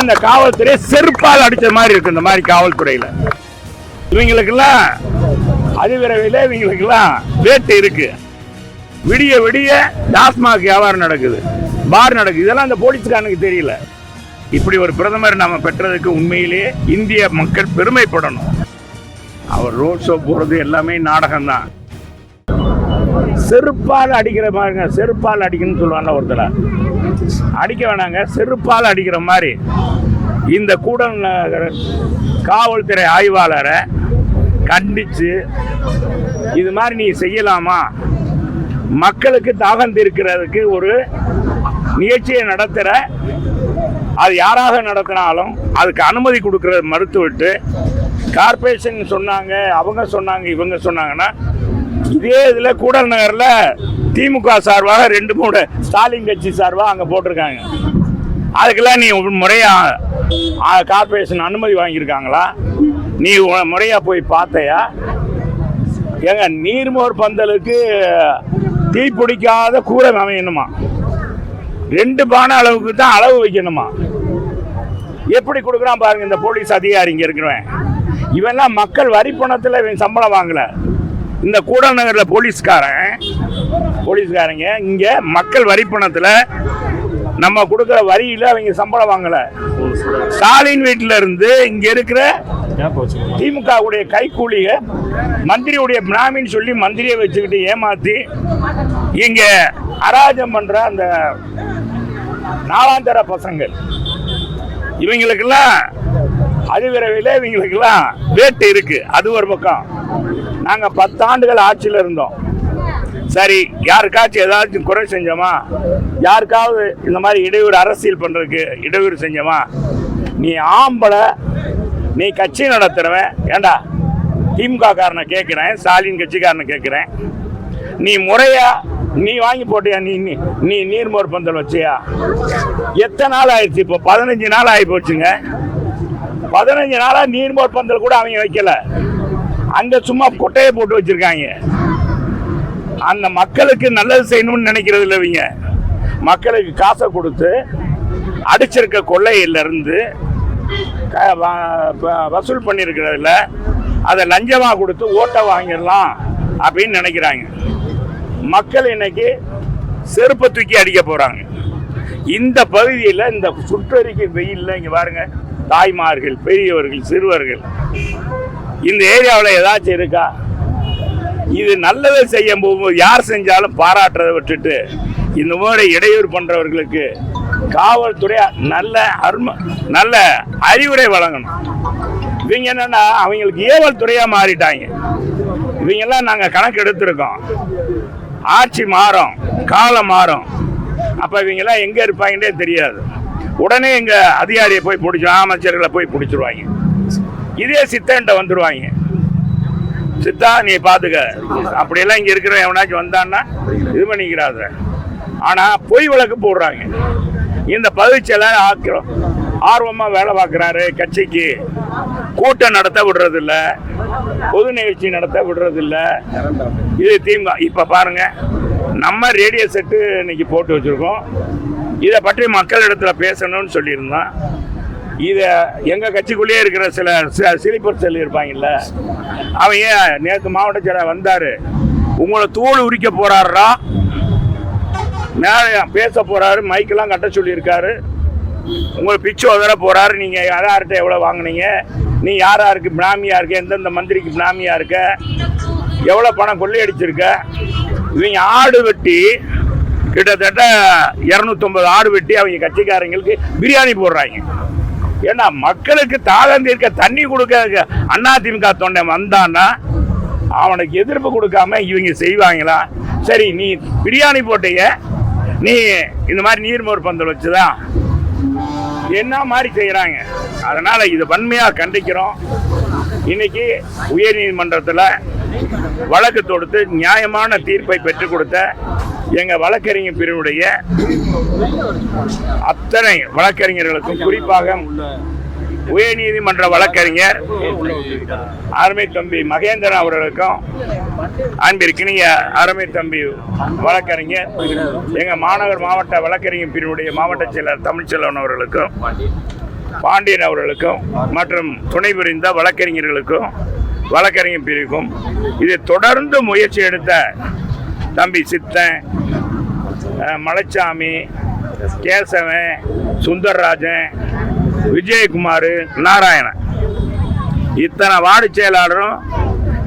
இந்த காவல்துறை செருப்பால் அடிச்ச மாதிரி இருக்கு. இந்த மாதிரி காவல்துறையில இவங்களுக்கெல்லாம் அதிவிரைவில் இவங்களுக்கெல்லாம் வேட்டு இருக்கு. விடிய விடிய டாஸ்மாக் வியாபாரம் நடக்குது, பார் நடக்குது. இதெல்லாம் அந்த போலீஸ்காரனுக்கு தெரியல. இப்படி ஒரு பிரதமர் நாம பெற்றதுக்கு உண்மையிலேயே இந்திய மக்கள் பெருமைப்படணும். அவர் ரோட் ஷோ போறது எல்லாமே நாடகம் தான். செருப்பால் அடிக்கிற மாதிரிங்க, செருப்பால் அடிக்கணும்னு சொல்லுவாங்க. ஒருத்தர அடிக்க வேணாங்க, செருப்பால் அடிக்கிற மாதிரி இந்த கூடல் காவல்துறை ஆய்வாளரை கண்டிச்சு இது மாதிரி நீ செய்யலாமா, மக்களுக்கு தாகம் தீர்க்கிறதுக்கு ஒரு நிகழ்ச்சியை நடத்துகிற, அது யாராக நடத்தினாலும் அதுக்கு அனுமதி கொடுக்கறத மறுத்துவிட்டு கார்பரேஷன் சொன்னாங்க, அவங்க சொன்னாங்க, இவங்க சொன்னாங்கன்னா, இதே இதில் கூடல் நகரில் திமுக சார்பாக 2-3 ஸ்டாலின் கட்சி சார்பாக அங்கே போட்டிருக்காங்க. அதுக்கெல்லாம் நீ முறையாக கார்பரேஷன் அனுமதி வாங்கியிருக்காங்களா? நீ முறையாக போய் பார்த்தையா? ஏங்க, நீர்மோர் பந்தலுக்கு தீ பிடிக்காத கூரை அமையணுமா? 2 பானை அளவுக்கு தான் அளவு வைக்கணுமா? எப்படி கொடுக்குறான் பாருங்க இந்த போலீஸ் அதிகாரி. இங்கே இருக்கிறவன் இவெல்லாம் மக்கள் வரி பணத்தில் இவன் சம்பளம் வாங்கல. இந்த கூடல் நகரில் போலீஸ்காரங்க இங்கே மக்கள் வரி பணத்தில் நம்ம கொடுக்குற வரியில் அவங்க சம்பளம் வாங்கல. ஸ்டாலின் வீட்டில இருந்து இங்க இருக்கிற திமுக உடைய கைக்கூலிய மந்திரியுடைய பிராமின்னு சொல்லி மந்திரியை வச்சுக்கிட்டு ஏமாத்தி இங்க அராஜம் பண்ற அந்த நாலாந்தர பசங்கள், இவங்களுக்கெல்லாம் அதிவிரைவில் இவங்களுக்கெல்லாம் வேட்டு இருக்கு. அது ஒரு பக்கம். நாங்க 10 ஆண்டுகள் ஆட்சியில் இருந்தோம். சரி, யாருக்காச்சும் ஏதாச்சும் குறை செஞ்சோமா? யாருக்காவது இந்த மாதிரி இடையூறு அரசியல் பண்றதுக்கு இடையூறு செஞ்சோமா? நீ ஆம்பளை, நீ கட்சி நடத்துறவன். ஏண்டா, திமுக காரனை கேட்கிறேன், ஸ்டாலின் கட்சிக்காரனை கேட்கிறேன், நீ முறையா நீ வாங்கி போட்டியா? நீ நீர்மோர் பந்தல் வச்சியா? எத்தனை நாள் ஆயிடுச்சு? இப்போ 15 நாள் ஆகி போச்சுங்க. 15 நாளா நீர்மோர் பந்தல் கூட அவங்க வைக்கல. அங்க சும்மா கொட்டையை போட்டு வச்சிருக்காங்க. அந்த மக்களுக்கு நல்லது செய்யணும்னு நினைக்கிறது இல்லைங்க. மக்களுக்கு காசை கொடுத்து அடிச்சிருக்க கொள்ளையிலிருந்து வசூல் பண்ணியிருக்கிறதுல அதை லஞ்சமாக கொடுத்து ஓட்டை வாங்கிடலாம் அப்படின்னு நினைக்கிறாங்க. மக்கள் இன்னைக்கு செருப்பை தூக்கி அடிக்க போறாங்க. இந்த பகுதியில் இந்த சுற்றறிக்கை வெயிலில் இங்கே பாருங்க, தாய்மார்கள், பெரியவர்கள், சிறுவர்கள் இந்த ஏரியாவில் ஏதாச்சும் இருக்கா? இது நல்லதை செய்யும் போகும்போது யார் செஞ்சாலும் பாராட்டுறதை விட்டுட்டு இந்த மாதிரி இடையூறு பண்றவர்களுக்கு காவல்துறை நல்ல அறிவுரை வழங்கணும். இவங்க என்னன்னா அவங்களுக்கு ஏவல் துறையா மாறிட்டாங்க. இவங்கெல்லாம் நாங்க கணக்கு எடுத்திருக்கோம். ஆட்சி மாறும், காலம் மாறும், அப்ப இவங்கெல்லாம் எங்க இருப்பாங்கன்னே தெரியாது. உடனே எங்க அதிகாரியை போய் பிடிச்சி, அமைச்சர்களை போய் பிடிச்சிருவாங்க. இதே சித்தன்ட்ட வந்துருவாங்க. சித்தா நீ பாத்துக்க, அப்படியெல்லாம் இங்க இருக்கிற எவனாச்சும் வந்தான்னா இது பண்ணிக்கிறாத. ஆனா பொய் வழக்கு போடுறாங்க. இந்த பதவிச்செயலர் ஆர்வமா வேலை பார்க்கிறாரு, கட்சிக்கு கூட்டம் நடத்த விடுறது இல்ல, பொது நிகழ்ச்சி நடத்த விடுறது இல்ல. இது திமுக. இப்ப பாருங்க, நம்ம ரேடியோ செட்டு இன்னைக்கு போட்டு வச்சிருக்கோம். இதை பற்றி மக்கள் இடத்துல பேசணும்னு சொல்லியிருந்தோம். இதை எங்க கட்சிக்குள்ளேயே இருக்கிற சில சிலிப்பர் செல் இருப்பாங்கல்ல, அவங்க நேற்று மாவட்ட செயலர் வந்தாரு, உங்களை தோல் உரிக்க போறாரா, மேலே பேச போறாரு, மைக்கெல்லாம் கட்ட சொல்லியிருக்காரு, உங்களை பிச்சு உதற போறாரு, நீங்க யார்கிட்ட எவ்வளவு வாங்கினீங்க, நீ யாருக்கு பிராமியா இருக்க, எந்தெந்த மந்திரிக்கு பிராமியா இருக்க, எவ்வளவு பணம் கொள்ளையடிச்சிருக்க. இவங்க ஆடு வெட்டி கிட்டத்தட்ட 250 ஆடு வெட்டி அவங்க கட்சிக்காரங்களுக்கு பிரியாணி போடுறாங்க. ஏன்னா மக்களுக்கு தாகம் தீர்க்க தண்ணி கொடுக்க அதிமுக தொண்டை வந்தான்னா அவனுக்கு எதிர்ப்பு கொடுக்காம இவங்க செய்வாங்களா? சரி, நீ பிரியாணி போட்டீங்க, நீ இந்த மாதிரி நீர்மோர் பந்தல் வச்சுதான் என்ன மாதிரி செய்யறாங்க. அதனால இதை வன்மையா கண்டிக்கிறோம். இன்னைக்கு உயர் நீதிமன்றத்தில் வழக்கு தொடுத்து நியாயமான தீர்ப்பை பெற்றுக் கொடுத்த எங்க வழக்கறிஞர் பிரிவுடைய அத்தனை வழக்கறிஞர்களுக்கும், குறிப்பாக உயர் நீதிமன்ற வழக்கறிஞர் அருமை தம்பி மகேந்திரன் அவர்களுக்கும், அன்பிற்கினிய அருமை தம்பி வழக்கறிஞர் எங்க மாநகர் மாவட்ட வழக்கறிஞர் பிரிவுடைய மாவட்ட செயலர் தமிழ்ச்செல்வன் அவர்களுக்கும், பாண்டியன் அவர்களுக்கும் மற்றும் துணை புரிந்த வழக்கறிஞர்களுக்கும் வழக்கறிஞர் பிரிவுக்கும் இதை தொடர்ந்து முயற்சி எடுத்த தம்பி சித்தன், மலைச்சாமி, கேசவன், சுந்தரராஜன், விஜயகுமார், நாராயணன் இத்தனை வார்டு செயலாளரும்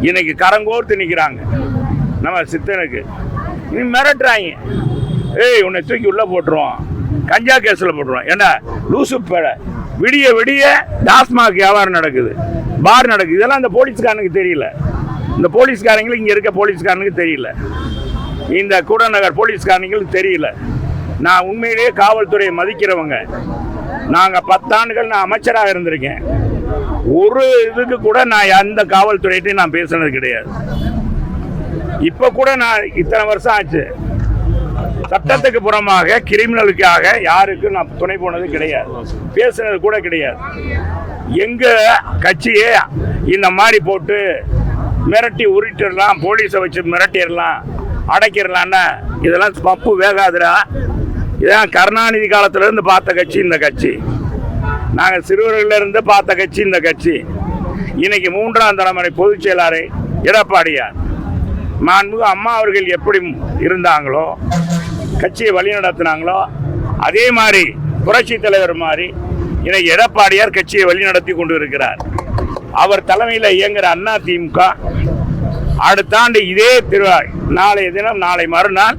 இன்னைக்கு கரங்கோர்த்து நிற்கிறாங்க. நம்ம சித்தனுக்கு நீ மிரட்டுறாங்க, ஏய் உன்னை தூக்கி உள்ள போட்டுருவோம், கஞ்சா கேஸில் போட்டுருவோம். ஏன்னா லூசு பேட விடிய விடிய டாஸ்மாக் வியாபாரம் நடக்குது, பார் நடக்குது. இதெல்லாம் இந்த போலீஸ்காரனுக்கு தெரியல. இந்த போலீஸ்காரங்களுக்கு இங்கே இருக்க போலீஸ்காரனுக்கு தெரியல, இந்த கூடநகர் போலீஸ்காரங்களுக்கு தெரியல. நான் உண்மையிலேயே காவல்துறையை மதிக்கிறவங்க. நாங்கள் 10 ஆண்டுகள் நான் அமைச்சராக இருந்திருக்கேன். ஒரு இதுக்கு கூட நான் எந்த காவல்துறையிட்டையும் நான் பேசுனது கிடையாது. இப்போ கூட நான் இத்தனை வருஷம் ஆச்சு, சட்டத்துக்கு புறமாக கிரிமினலுக்காக யாருக்கும் நான் துணை போனது கிடையாது, பேசுனது கூட கிடையாது. எங்க கட்சியே இந்த மாதிரி போட்டு மிரட்டி உருட்டிடலாம், போலீஸை வச்சு மிரட்டிடலாம், அடைக்கிடலான்னா இதெல்லாம் பப்பு வேகாதுரா. இதான் கருணாநிதி காலத்திலேருந்து பார்த்த கட்சி இந்த கட்சி. நாங்கள் சிறுவர்களிலிருந்து பார்த்த கட்சி இந்த கட்சி. இன்னைக்கு 3ஆம் தலைமுறை பொதுச் செயலாளர் எடப்பாடியார், மாண்புமிகு அம்மா அவர்கள் எப்படி இருந்தாங்களோ, கட்சியை வழி நடத்தினாங்களோ, அதே மாதிரி புரட்சி தலைவர் மாதிரி இன்னைக்கு எடப்பாடியார் கட்சியை வழி நடத்தி கொண்டு இருக்கிறார். அவர் தலைமையில் இயங்குகிற அண்ணா திமுக அடுத்த ஆண்டு இதே நாளைய தினம், நாளை மறுநாள்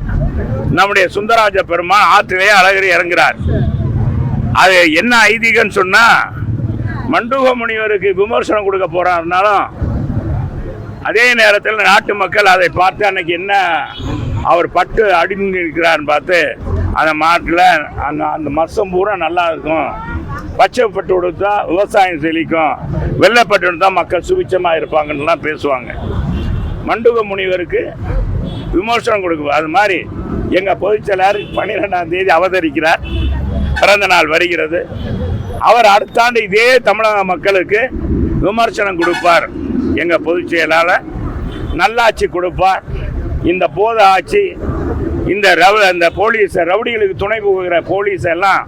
நம்முடைய சுந்தரராஜ பெருமான் ஆற்றிலே அழகரி இறங்குகிறார். அது என்ன ஐதீகம்னு சொன்னா, மண்டூக முனிவருக்கு விமர்சனம் கொடுக்க போறாருனாலும் அதே நேரத்தில் நாட்டு மக்கள் அதை பார்த்து அன்னைக்கு என்ன அவர் பட்டு அடிந்து இருக்கிறார்னு பார்த்து அந்த மாட்டில் அந்த மசம் பூரா நல்லா இருக்கும், பச்சைப்பட்டு கொடுத்தா விவசாயம் செழிக்கும், வெள்ளைப்பட்டு கொடுத்தா மக்கள் சுபிச்சமாக இருப்பாங்கன்னுலாம் பேசுவாங்க. மண்டூக முனிவருக்கு விமர்சனம் கொடுக்கும். அது மாதிரி எங்கள் பொதுச் செயலாளர் 12ஆம் தேதி அவதரிக்கிறார், பிறந்த நாள் வருகிறது. அவர் அடுத்த ஆண்டு இதே தமிழக மக்களுக்கு விமர்சனம் கொடுப்பார். எங்கள் பொதுச் செயலாளர் நல்லாட்சி கொடுப்பார். இந்த போத ஆட்சி, இந்த போலீஸ் ரவுடிகளுக்கு துணை போகிற போலீஸ் எல்லாம்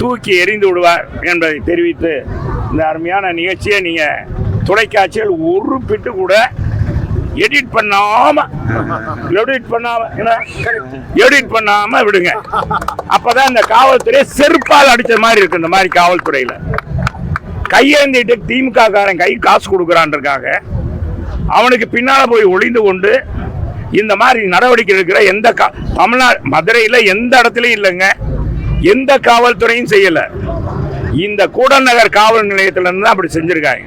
தூக்கி எறிந்து விடுவார் என்பதை தெரிவித்து, இந்த அருமையான நிகழ்ச்சியை நீங்கள் தொலைக்காட்சியில் ஒரு பிட்டு கூட எடிட் பண்ணாம விடுங்க. அப்பதான் இந்த காவல்துறை செருப்பால் அடிச்ச மாதிரி இருக்கு. இந்த மாதிரி காவல்துறையில கையேந்திட்டு திமுக காரன் கை காசு கொடுக்குறான்றக்காக அவனுக்கு பின்னால போய் ஒளிந்து கொண்டு இந்த மாதிரி நடவடிக்கை எடுக்கிற எந்த தமிழ்நாடு மதுரையில் எந்த இடத்துலையும் இல்லைங்க, எந்த காவல்துறையும் செய்யல. இந்த கூடநகர் காவல் நிலையத்திலிருந்து தான் அப்படி செஞ்சிருக்காங்க.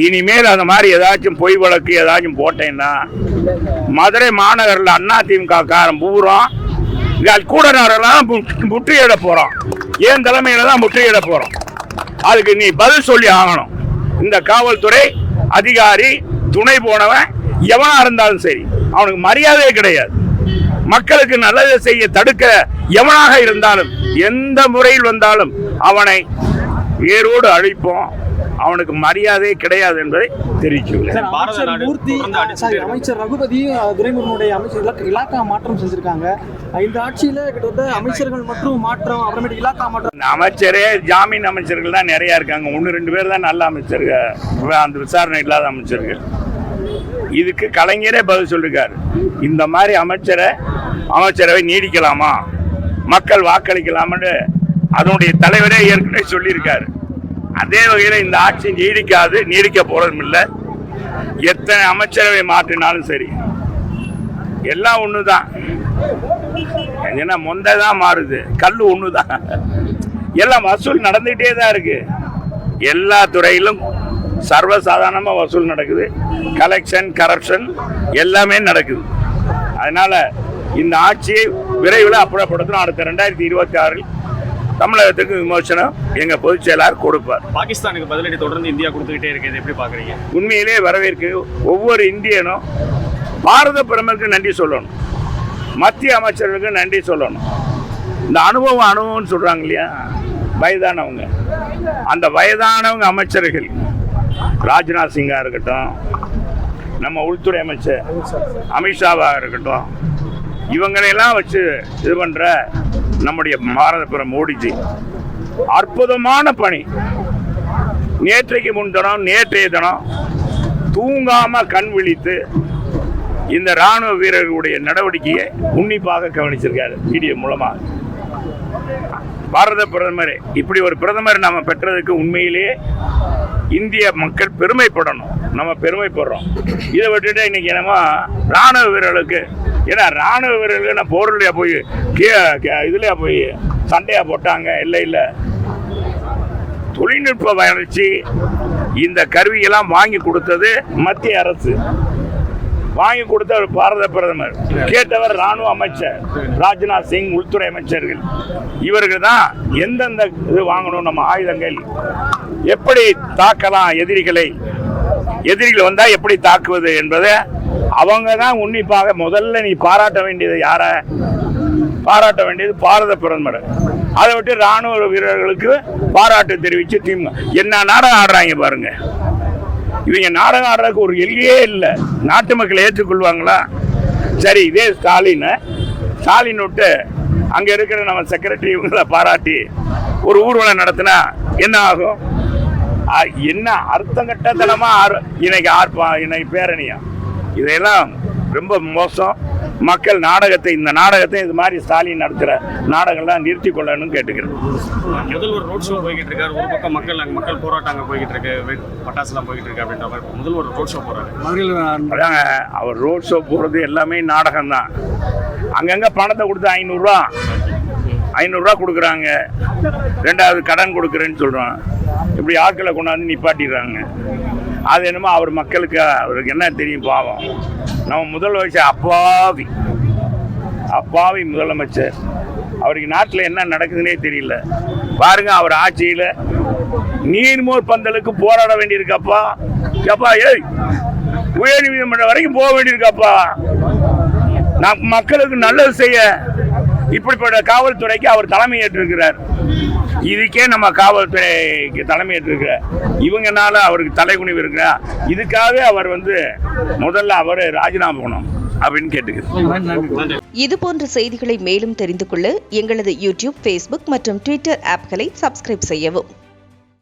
இனிமேல் அந்த மாதிரி ஏதாச்சும் பொய் வழக்கு ஏதாச்சும் போட்டேன்னா மதுரை மாநகரில் அண்ணா திமுக காரன் பூரா கூடநகரெல்லாம் முற்றுகையிட போகிறோம். ஏன் தலைமையில தான் முற்றுகையிட போகிறோம். அதுக்கு நீ பதில் சொல்லி ஆகணும். இந்த காவல்துறை அதிகாரி துணை போனவன் எவனா இருந்தாலும் சரி, அவனுக்கு மரியாதையே கிடையாது. மக்களுக்கு நல்லதை செய்ய தடுக்க எவனாக இருந்தாலும் எந்த முறையில் வந்தாலும் அவனை வேரோடு அழிப்போம். அவனுக்கு மரியாதையே கிடையாது என்பதை தெரிவிச்சுள்ளேன். அமைச்சர் ரகுபதி துரைமுருகனுடைய அமைச்சர் இலாக்கா மாற்றம் செஞ்சிருக்காங்க. இந்த ஆட்சியில கிட்டத்தட்ட அமைச்சர்கள் மற்றும் மாற்றம், அப்புறமேட்டு இலாக்கா மாற்றம். அமைச்சரே ஜாமீன் அமைச்சர்கள் தான் நிறைய இருக்காங்க. 1-2 பேர் தான் நல்ல அமைச்சர்கள், அந்த விசாரணை இல்லாத அமைச்சர்கள். இதுக்கு கலைஞரே பதில் சொல்லிருக்காரு. இந்த மாதிரி அமைச்சரவை நீடிக்கலாமா, மக்கள் வாக்களிக்கலாம்னு அதனுடைய தலைவரே ஏற்கனவே சொல்லியிருக்காரு. அதே வகையில் இந்த ஆட்சி நீடிக்காது, நீடிக்க போறதும் இல்லை. எத்தனை அமைச்சரவை மாற்றினாலும் சரி எல்லாம் ஒண்ணுதான். ஏன்னா மொந்த தான் மாறுது, கல்லு ஒண்ணுதான். எல்லாம் வசூல் நடந்துகிட்டே தான் இருக்கு. எல்லா துறையிலும் சர்வசாதாரணமாக வசூல் நடக்குது. கலெக்ஷன், கரப்ஷன் எல்லாமே நடக்குது. அதனால இந்த ஆட்சியை விரைவில் அப்புறப்படுத்தணும். அடுத்த 2026 தமிழகத்துக்கு விமோசனம் எங்க பொதுச் செயலாளர் கொடுப்பார். பாகிஸ்தானுக்கு பதிலடி தொடர்ந்து இந்தியா கொடுத்துக்கிட்டே இருக்கு, எப்படி பாக்குறீங்க? உண்மையிலே வரவேற்கு ஒவ்வொரு இந்தியனும் பாரத பிரதமருக்கு நன்றி சொல்லணும், மத்திய அமைச்சர்களுக்கு நன்றி சொல்லணும். இந்த அனுபவம்னு சொல்றாங்க இல்லையா, வயதானவங்க, அந்த வயதானவங்க அமைச்சர்கள் ராஜ்நாத் சிங்கா இருக்கட்டும், நம்ம உள்துறை அமைச்சர் அமித்ஷாவாக இருக்கட்டும், இவங்களையெல்லாம் வச்சு இது பண்ற நம்முடைய பாரத பிரதமர் மோடிஜி அற்புதமான பணி. நேற்றைக்கு முன்தினம் நேற்றைய தினம் தூங்காம கண் விழித்து இந்த ராணுவ வீரர்களுடைய நடவடிக்கையை உன்னிப்பாக கவனிச்சிருக்காரு வீடியோ மூலமா. பாரத பிரதமர் இப்படி ஒரு பிரதமர் நாம பெற்றதுக்கு உண்மையிலேயே இந்திய மக்கள் பெருமைப்படணும். நம்ம பெருமைப்படுறோம். இதை விட்டுட்டு இன்னைக்கு என்னமோ ராணுவ வீரர்களுக்கு, ஏன்னா ராணுவ வீரர்களுக்கு நான் போர்லையா போய் இதுலையா போய் சண்டையா போட்டாங்க? இல்லை, தொழில்நுட்ப வளர்ச்சி இந்த கருவியெல்லாம் வாங்கி கொடுத்தது மத்திய அரசு, வாங்கி கொடுத்த ஒரு பாரத பிரதமர், கேட்டவர் ராணுவ அமைச்சர் ராஜ்நாத் சிங், உள்துறை அமைச்சர்கள். இவர்கள் தான் எந்தெந்த இது வாங்கணும், நம்ம ஆயுதங்கள் எப்படி தாக்கலாம், எதிரிகள் வந்தா எப்படி தாக்குவது என்பதை அவங்க தான் உன்னிப்பாக. முதல்ல நீ பாராட்ட வேண்டியது யார? பாராட்ட வேண்டியது பாரத பிரதமர். அதை விட்டு ராணுவ வீரர்களுக்கு பாராட்டு தெரிவித்து திமுக என்ன நாடகம் ஆடுறாங்க பாருங்க. இவங்க நாடகம் ஆடுறதுக்கு ஒரு எல்லையே இல்லை. நாட்டு மக்கள் ஏற்றுக்கொள்வாங்களா? சரி, இதே ஸ்டாலின் விட்டு அங்க இருக்கிற நம்ம செக்ரட்டரி இவங்களை பாராட்டி ஒரு ஊர்வலம் நடத்தினா என்ன ஆகும்? என்ன அர்த்தங்கட்டத்தனமா இன்னைக்கு பேரணியா? இதையெல்லாம் ரொம்ப மோசம். மக்கள் இந்த நாடகத்தை இது மாதிரி ஸ்டாலின் நடத்துகிற நாடகம்லாம் நிறுத்தி கொள்ளணும்னு கேட்டுக்கிறேன். முதல்வர் ரோட் ஷோ போய்கிட்டு இருக்காரு. ஒரு பக்கம் மக்கள் போராட்டம் அங்கே போய்கிட்டு இருக்கு, பட்டாசுலாம் போய்கிட்டு இருக்கு அப்படின்ற மாதிரி முதல்வர் ரோட் ஷோ போறாரு. அதாங்க, அவர் ரோட் ஷோ போறது எல்லாமே நாடகம் தான். அங்கங்க பணத்தை கொடுத்து 500 கொடுக்குறாங்க. ரெண்டாவது கடன் கொடுக்குறேன்னு சொல்றான். இப்படி ஆட்களை கொண்டாந்து நிப்பாட்டிடுறாங்க. அது என்னமோ அவர் மக்களுக்கு அவருக்கு என்ன தெரியும்? பாவம். நம்ம முதலமைச்சர் அப்பாவி முதலமைச்சர். அவருக்கு நாட்டில் என்ன நடக்குதுன்னே தெரியல. பாருங்க, அவர் ஆட்சியில் நீர்மோர் பந்தலுக்கு போராட வேண்டியிருக்காப்பா. ஏய், உயர் நீதிமன்றம் வரைக்கும் போக வேண்டியிருக்காப்பா. மக்களுக்கு நல்லது செய்ய இப்படிப்பட்ட காவல்துறைக்கு அவர் தலைமை ஏற்றிருக்கிறார். இதுக்கே நம்ம காவல்துறைக்கு தலைமை ஏற்றிருக்கிறார். இவங்கனால அவருக்கு தலைகுனிவு இருக்கிறார். இதுக்காகவே அவர் முதல்ல அவர் ராஜினாமா பண்ணணும் அப்படின்னு கேட்டுக்கிறேன். இது போன்ற செய்திகளை மேலும் தெரிந்து கொள்ள எங்களது யூடியூப், ஃபேஸ்புக் மற்றும் ட்விட்டர் ஆப்களை சப்ஸ்கிரைப் செய்யவும்.